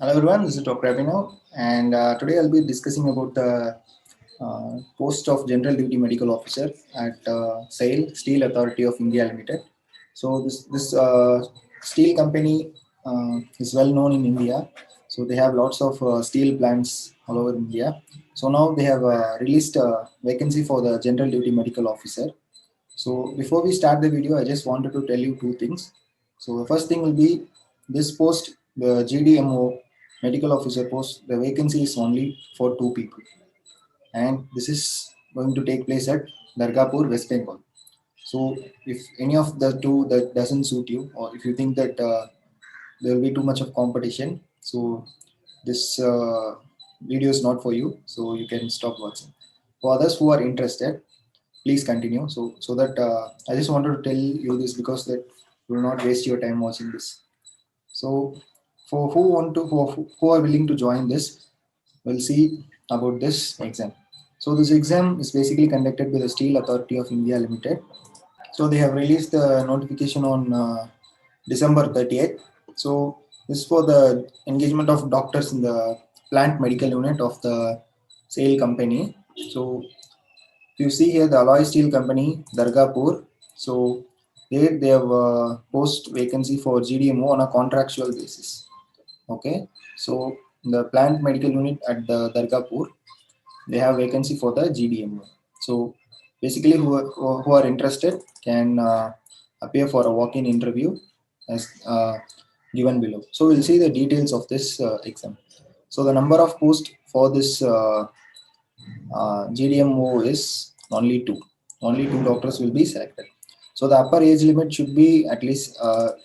Hello everyone, this is Dr. Abhinav, and today I'll be discussing about the post of General Duty Medical Officer at SAIL, Steel Authority of India Limited. So this steel company is well known in India. So they have lots of steel plants all over India. So now they have released a vacancy for the General Duty Medical Officer. So before we start the video, I just wanted to tell you two things. So the first thing will be this post, the GDMO medical officer post, the vacancy is only for two people. And this is going to take place at Dargapur, West Bengal. So if any of the two that doesn't suit you, or if you think that there will be too much of competition, so this video is not for you. So you can stop watching. For others who are interested, please continue. So that I just wanted to tell you this because that you will not waste your time watching this. So for who are willing to join this, we'll see about this exam. So this exam is basically conducted by the Steel Authority of India Limited. So they have released the notification on December 30th. So this is for the engagement of doctors in the plant medical unit of the SAIL company. So if you see here, the Alloy Steel Company, Dargapur. So there they have post vacancy for GDMO on a contractual basis. Okay, so the plant medical unit at the Dargapur, they have vacancy for the GDMO. So basically, who are interested can appear for a walk-in interview as given below. So we'll see the details of this exam. So the number of posts for this GDMO is only two. Only two doctors will be selected. So the upper age limit should be at least the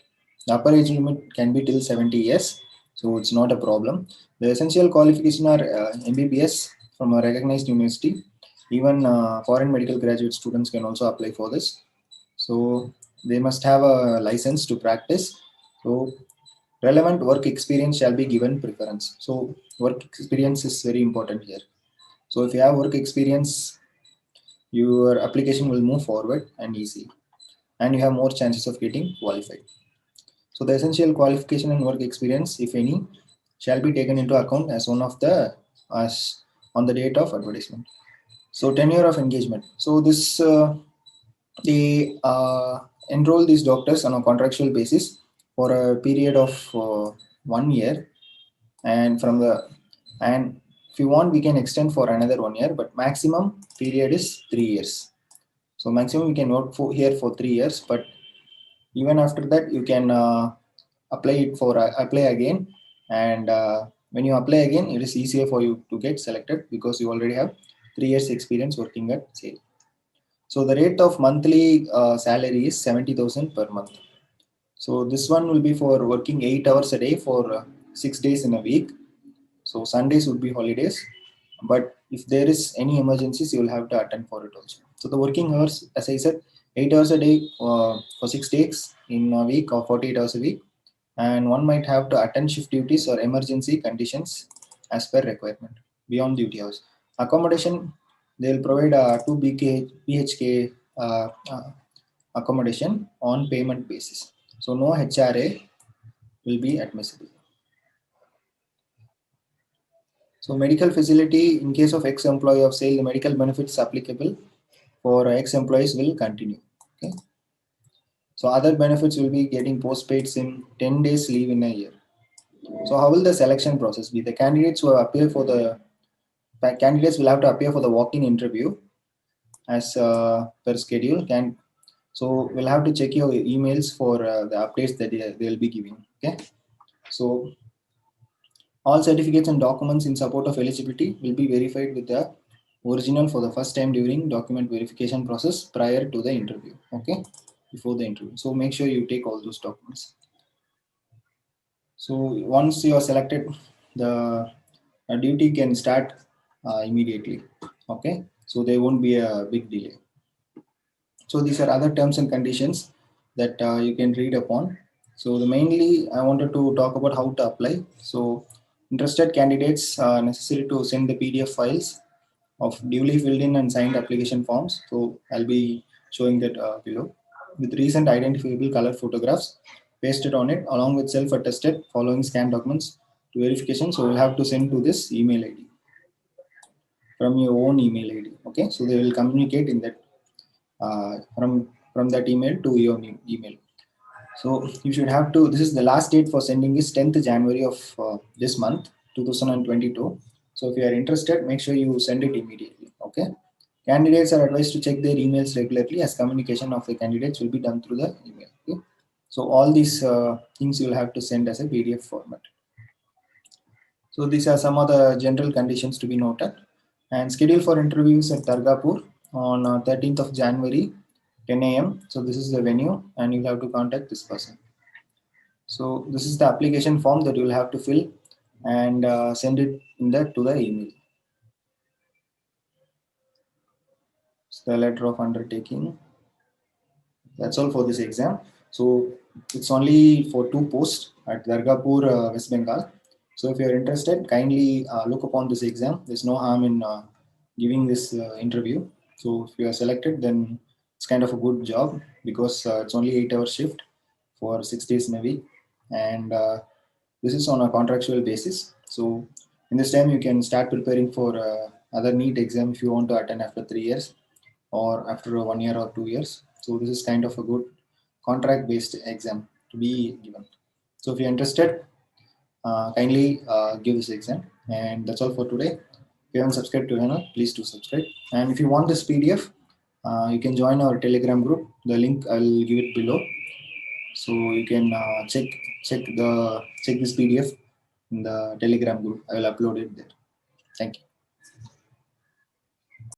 upper age limit can be till 70 years. So it's not a problem. The essential qualification are MBBS from a recognized university. Even foreign medical graduate students can also apply for this. So they must have a license to practice. So relevant work experience shall be given preference. So work experience is very important here. So if you have work experience, your application will move forward and easy, and you have more chances of getting qualified. So the essential qualification and work experience, if any, shall be taken into account as one of the as on the date of advertisement. So tenure of engagement. So this they enroll these doctors on a contractual basis for a period of 1 year, and from the and if you want we can extend for another 1 year, but maximum period is 3 years. So maximum you can work for here for 3 years, but even after that you can apply again, and when you apply again, it is easier for you to get selected because you already have 3 years experience working at sale. So the rate of monthly salary is 70,000 per month. So this one will be for working 8 hours a day for 6 days in a week. So Sundays would be holidays, but if there is any emergencies, you will have to attend for it also. So the working hours, as I said, 8 hours a day for 6 days in a week or 48 hours a week, and one might have to attend shift duties or emergency conditions as per requirement beyond duty hours. Accommodation, they will provide a 2 BHK accommodation on payment basis. So no HRA will be admissible. So medical facility, in case of ex-employee of SAIL, the medical benefits applicable for ex-employees will continue. Okay. So other benefits will be getting post-paid SIM, 10 days leave in a year. So how will the selection process be? The candidates who appear for the candidates will have to appear for the walk-in interview as per schedule. So we'll have to check your emails for the updates that they'll be giving. Okay. So all certificates and documents in support of eligibility will be verified with the original for the first time during document verification process prior to the interview. Okay, before the interview. So make sure you take all those documents. So once you are selected, the duty can start immediately. Okay, so there won't be a big delay. So these are other terms and conditions that you can read upon. So the mainly I wanted to talk about how to apply. So interested candidates are necessary to send the PDF files of duly filled in and signed application forms. So I'll be showing that below with recent identifiable color photographs pasted on it along with self-attested following scan documents to verification. So you'll have to send to this email ID from your own email ID. Okay, so they will communicate in that from that email to your email. So you should have to. This is the last date for sending is 10th January of this month, 2022. So if you are interested, make sure you send it immediately. Okay. Candidates are advised to check their emails regularly as communication of the candidates will be done through the email. Okay? So all these things you will have to send as a PDF format. So these are some of the general conditions to be noted. And schedule for interviews at Dargapur on 13th of January, 10 a.m. So this is the venue, and you'll have to contact this person. So this is the application form that you'll have to fill and send it in to the email. It's the letter of undertaking. That's all for this exam. So it's only for 2 posts at Dargapur, West Bengal. So if you're interested, kindly look upon this exam. There's no harm in giving this interview. So if you are selected, then it's kind of a good job because it's only 8-hour shift for 6 days in a week. And this is on a contractual basis. So in this time, you can start preparing for other NEET exam if you want to attend after 3 years or after 1 year or 2 years. So this is kind of a good contract based exam to be given. So if you're interested, kindly give this exam. And that's all for today. If you haven't subscribed to channel, please do subscribe. And if you want this PDF, you can join our Telegram group. The link I'll give it below. So you can check this PDF in the Telegram group. I will upload it there. Thank you.